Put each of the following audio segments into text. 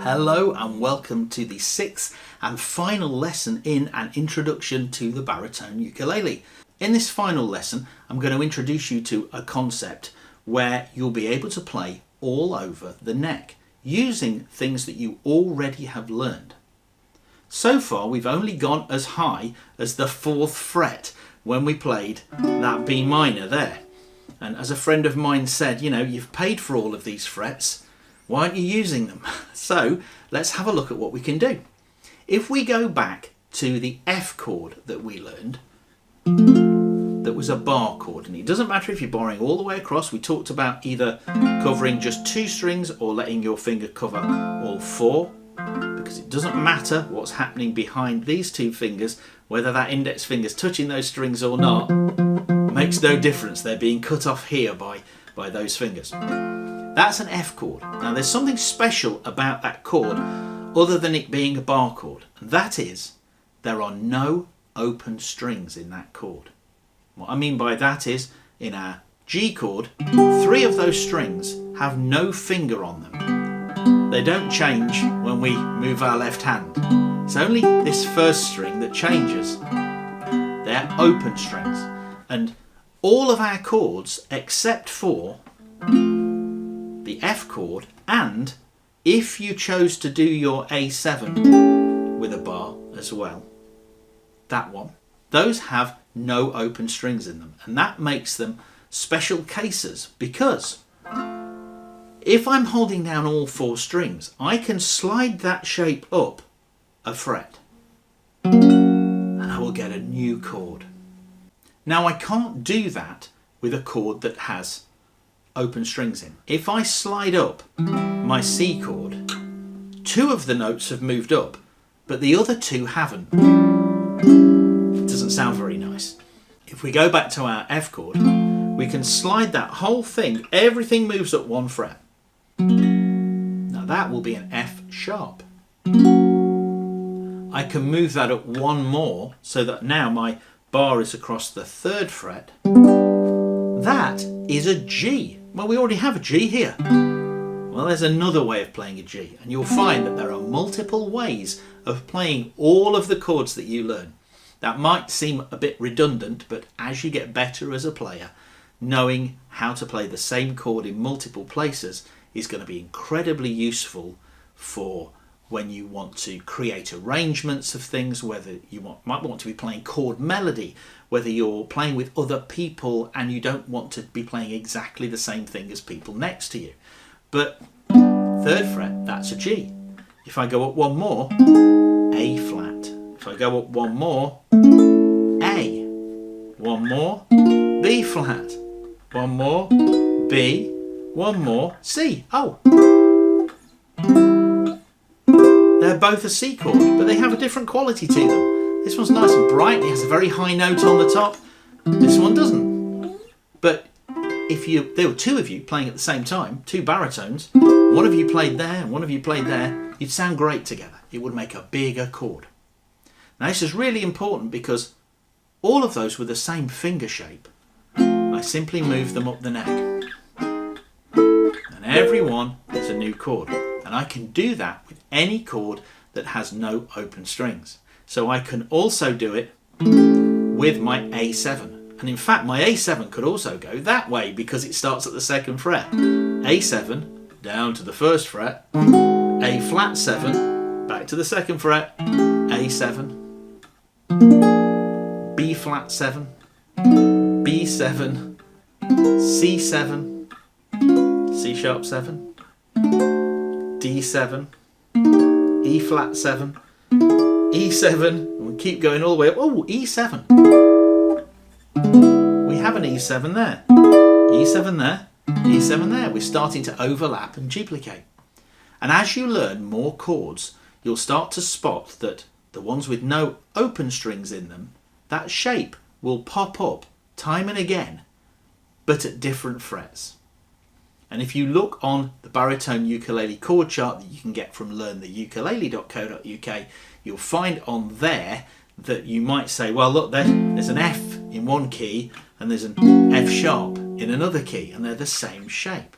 Hello and welcome to the sixth and final lesson in An Introduction to the Baritone Ukulele. In this final lesson, I'm going to introduce you to a concept where you'll be able to play all over the neck using things that you already have learned. So far, we've only gone as high as the 4th fret when we played that B minor there. And as a friend of mine said, you've paid for all of these frets. Why aren't you using them? So let's have a look at what we can do. If we go back to the F chord that we learned, that was a bar chord, and it doesn't matter if you're barring all the way across. We talked about either covering just 2 strings or letting your finger cover all 4, because it doesn't matter what's happening behind these 2 fingers, whether that index finger's touching those strings or not, makes no difference. They're being cut off here by those fingers. That's an F chord. Now there's something special about that chord other than it being a bar chord, and that is there are no open strings in that chord. What I mean by that is in our G chord, 3 of those strings have no finger on them. They don't change when we move our left hand. It's only this first string that changes. They're open strings, and all of our chords except for the F chord, and if you chose to do your A7 with a bar as well, that one, those have no open strings in them, and that makes them special cases, because if I'm holding down all 4 strings, I can slide that shape up a fret and I will get a new chord. Now I can't do that with a chord that has open strings in. If I slide up my C chord, 2 of the notes have moved up, but the other 2 haven't. It doesn't sound very nice. If we go back to our F chord, we can slide that whole thing, everything moves up 1 fret. Now that will be an F sharp. I can move that up 1 more so that now my bar is across the 3rd fret. That is a G. Well, we already have a G here. Well, there's another way of playing a G, and you'll find that there are multiple ways of playing all of the chords that you learn. That might seem a bit redundant, but as you get better as a player, knowing how to play the same chord in multiple places is going to be incredibly useful for when you want to create arrangements of things, whether you might want to be playing chord melody, whether you're playing with other people and you don't want to be playing exactly the same thing as people next to you. But 3rd fret, that's a G. If I go up 1 more, A flat. If I go up 1 more, A. 1 more, B flat. 1 more, B. 1 more, C. Oh! They're both a C chord, but they have a different quality to them. This one's nice and bright, it has a very high note on the top. This one doesn't. But if there were 2 of you playing at the same time, 2 baritones, one of you played there and one of you played there, you'd sound great together. It would make a bigger chord. Now this is really important because all of those were the same finger shape. I simply move them up the neck. And every one is a new chord. And I can do that with any chord that has no open strings. So I can also do it with my A7. And in fact, my A7 could also go that way because it starts at the 2nd fret. A7 down to the 1st fret, A flat 7 back to the 2nd fret, A7, B flat 7, B7, C7, C sharp 7, D7, E flat 7, E7, and we keep going all the way up. Oh, E7. We have an E7 there, E7 there, E7 there. We're starting to overlap and duplicate. And as you learn more chords, you'll start to spot that the ones with no open strings in them, that shape will pop up time and again, but at different frets. And if you look on the Baritone ukulele chord chart that you can get from learntheukulele.co.uk, you'll find on there that you might say, well, look, there's an F in one key and there's an F sharp in another key, and they're the same shape.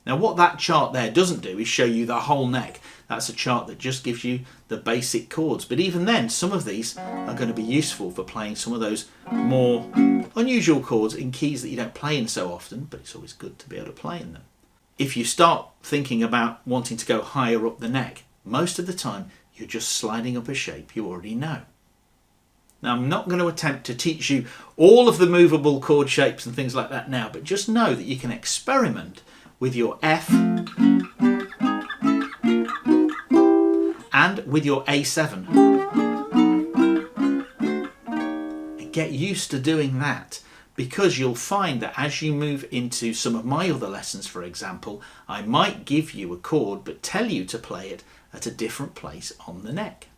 Now what that chart there doesn't do is show you the whole neck. That's a chart that just gives you the basic chords. But even then, some of these are going to be useful for playing some of those more unusual chords in keys that you don't play in so often, but it's always good to be able to play in them. If you start thinking about wanting to go higher up the neck, most of the time you're just sliding up a shape you already know. Now I'm not going to attempt to teach you all of the movable chord shapes and things like that now, but just know that you can experiment with your F and with your A7 and get used to doing that, because you'll find that as you move into some of my other lessons, for example, I might give you a chord but tell you to play it at a different place on the neck.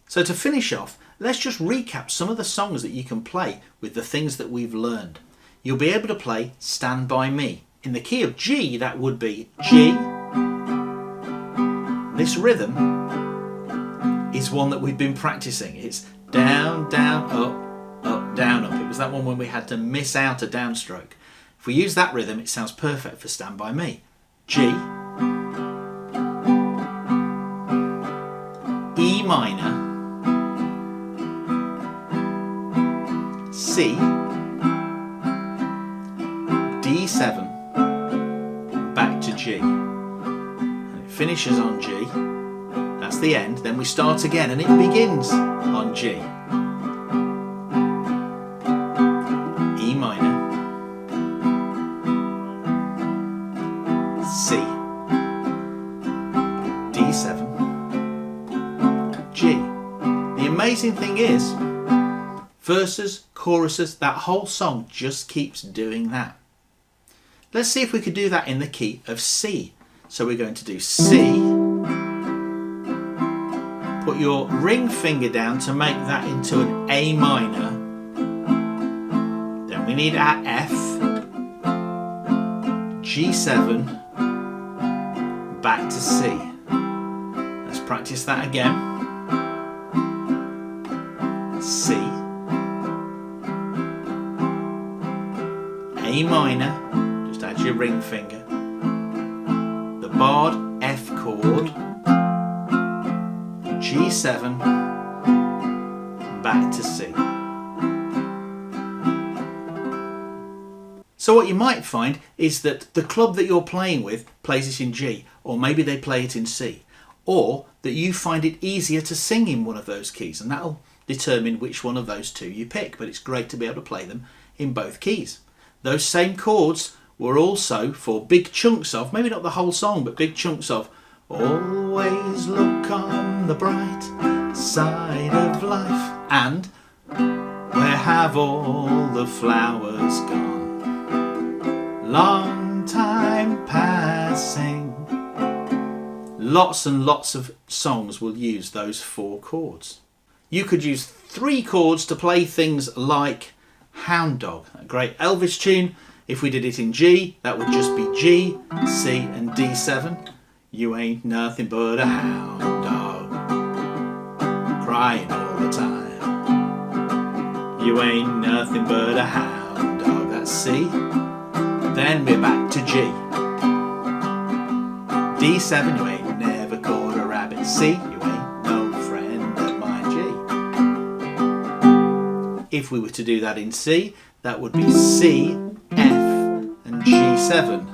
So to finish off, let's just recap some of the songs that you can play with the things that we've learned. You'll be able to play Stand By Me. In the key of G, that would be G. This rhythm is one that we've been practicing. It's down, down, up, up, down, up. It was that one when we had to miss out a downstroke. If we use that rhythm, it sounds perfect for Stand By Me. G, E minor, C, D7, back to G. And it finishes on G. That's the end. Then we start again and it begins on G. E minor, C, D7, G. The amazing thing is, verses, choruses, that whole song just keeps doing that. Let's see if we could do that in the key of C. So we're going to do C, put your ring finger down to make that into an A minor. Then we need our F, G7, back to C. Let's practice that again. C, A minor, just add your ring finger, the barred F chord, G7, back to C. So what you might find is that the club that you're playing with plays it in G, or maybe they play it in C, or that you find it easier to sing in one of those keys, and that'll determine which one of those two you pick, but it's great to be able to play them in both keys. Those same chords were also for big chunks of, maybe not the whole song, but big chunks of Always Look on the Bright Side of Life and Where Have All the Flowers Gone? Long time passing. Lots and lots of songs will use those four chords. You could use 3 chords to play things like Hound Dog, a great Elvis tune. If we did it in G, that would just be G, C and D7. You ain't nothing but a hound dog, crying all the time. You ain't nothing but a hound dog, that's C. Then we're back to G. D7, you ain't never caught a rabbit. C, you ain't no friend of mine. G. If we were to do that in C, that would be C, F and G7.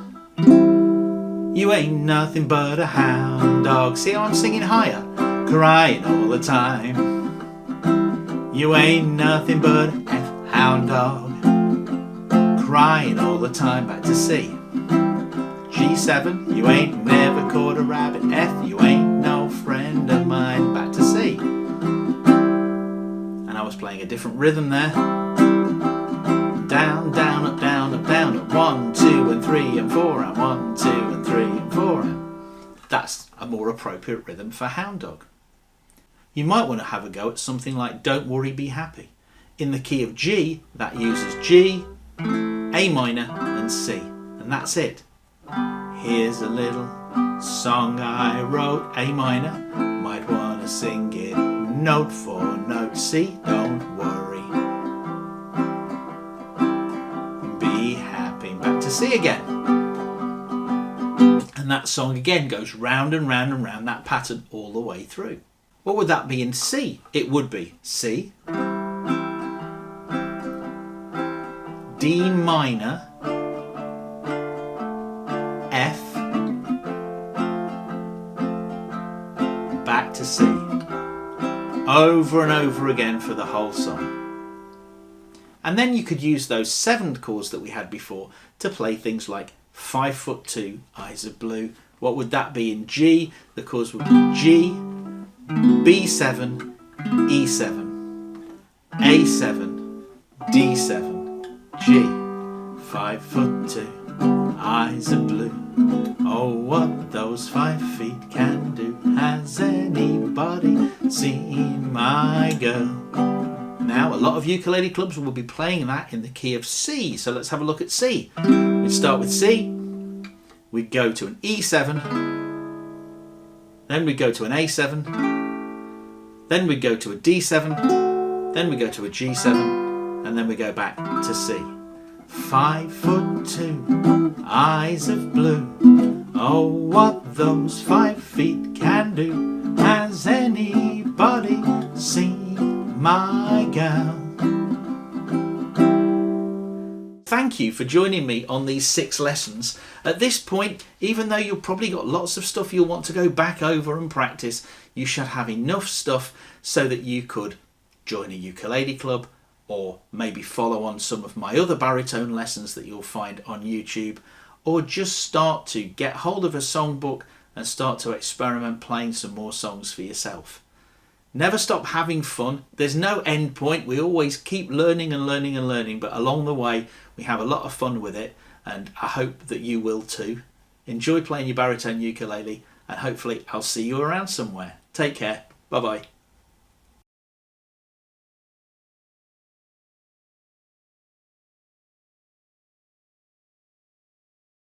You ain't nothing but a hound dog. See how I'm singing higher? Crying all the time. You ain't nothing but a F, hound dog, crying all the time. Back to C. G7, you ain't never caught a rabbit. F, you ain't no friend of mine. Back to C. And I was playing a different rhythm there. Down, down, up, down, up, down, up. 1, 2 and 3 and 4 and 1, 2 and 3 and 4 and. That's a more appropriate rhythm for Hound Dog. You might want to have a go at something like Don't Worry, Be Happy. In the key of G, that uses G, A minor and C, and that's it. Here's a little song I wrote, A minor, might want to sing it note for note. C, don't worry, be happy. Back to C again. And that song again goes round and round and round that pattern all the way through. What would that be in C? It would be C, D minor, F, back to C. Over and over again for the whole song. And then you could use those 7th chords that we had before to play things like 5'2", Eyes of Blue. What would that be in G? The chords would be G, B7, E7, A7, D7, G. 5'2", eyes of blue. Oh, what those 5 feet can do. Has anybody seen my girl? Now, a lot of ukulele clubs will be playing that in the key of C. So let's have a look at C. We'd start with C. We'd go to an E7. Then we'd go to an A7. Then we'd go to a D7. Then we go to a G7. And then we go back to C. 5'2", eyes of blue. Oh, what those 5 feet can do. Has anybody seen my gal? Thank you for joining me on these 6 lessons. At this point, even though you've probably got lots of stuff you'll want to go back over and practice, you should have enough stuff so that you could join a ukulele club, or maybe follow on some of my other baritone lessons that you'll find on YouTube, or just start to get hold of a songbook and start to experiment playing some more songs for yourself. Never stop having fun. There's no end point. We always keep learning and learning and learning, but along the way we have a lot of fun with it, and I hope that you will too. Enjoy playing your baritone ukulele, and hopefully I'll see you around somewhere. Take care. Bye bye.